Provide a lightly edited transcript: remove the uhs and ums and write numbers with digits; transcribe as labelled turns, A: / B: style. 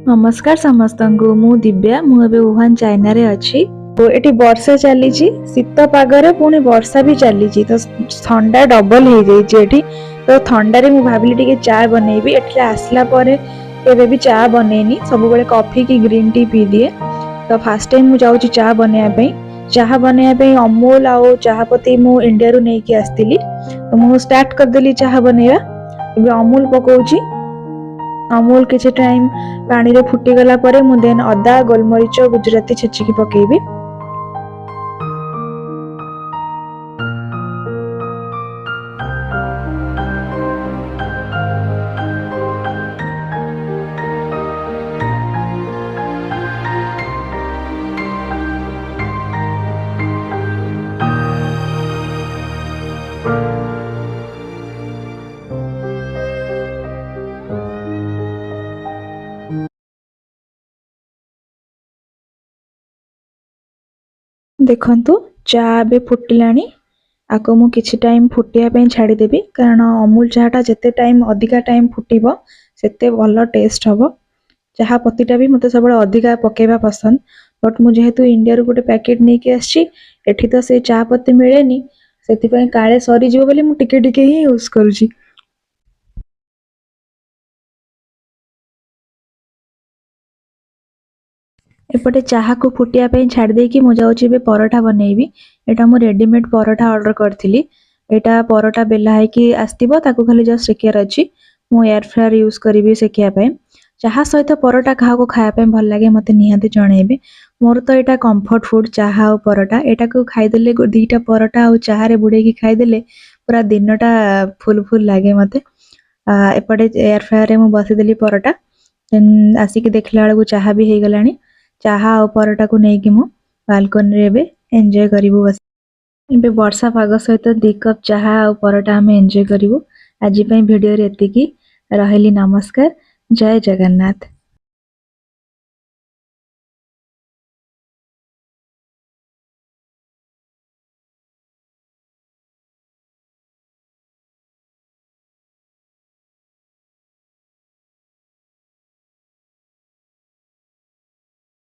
A: नमस्कार समस्त को मु दिव्या मुझे वुहान चाइना रे अच्छी। तो ये वर्षा चली शीत पागरे पुणी वर्षा भी चली तो ठंडा डबल हो जाइए। तो ठंडा रे मु भाविली टिके चा बनैबी। एठी आसला परे केबे भी चा बनैनी, सब बेले कॉफी की ग्रीन टी पी दिए। तो फास्ट टाइम मु जाउची चा बनैया चाह बनैया अमूल आउ चाहपत्ती मु इंडिया रु नेकी आस्तिली। तो मु स्टार्ट कर देली चाह बनैया। अमूल पकाउची। अमूल किसी टाइम पानी रे फुटी गला परे मु देन अदा गोलमरीच गुजराती छेचिकी पकेबी। देखंतु चा बे फुटिलानी। आको मु किछि टाइम फुटिया पे छाड़ीदेवी, कारण अमूल चाहटा जिते टाइम अधिका टाइम फुटिबो सेते भल टेस्ट हबो। चाह पत्तीटा भी मते सब अधिका पकेबा पसंद, बट मु जेहेतु इंडिया रू गोटे पैकेट नेकी आछि, एठी तो से चाह पत्ती मिलेनी, सेति पय काळे सरी जिवो बोली मु टिके टिके ही यूज करूची। एपटे चाह को फुटिया पे छाड़ देकी मु जाउची बे परोठा बनैबी। एटा मु रेडीमेड परोठा ऑर्डर करथिली। एटा परोठा बेला है कि आस्तिबो, ताको खाली जस्ट सेकियार अछि। मु एयर फ्रायर यूज करिवि सेकिया पे। चाह सहित परोठा खाओ को खाया पे भल लागे मते निहाती जणैबे। मोर तो एटा कंफर्ट फूड चाह और परोठा। एटा को खाइ देले दीटा परोठा और चाह रे बुडे की खाइ देले पूरा दिनटा फुल फुल लागे मते। एपटे एयर फ्रायर रे मु बसी देली परोठा। देन आसिक देखला बेलू चाह भी हे गलानी। चाह और परोठा को नेकी मु बालकनी रे बे एंजॉय करिवु। बस इबे वर्षा पाग सहित 2 कप चाह और परोठा हमें एंजॉय करिवु। आज पई वीडियो रे एतिकी। रहली नमस्कार। जय जगन्नाथ।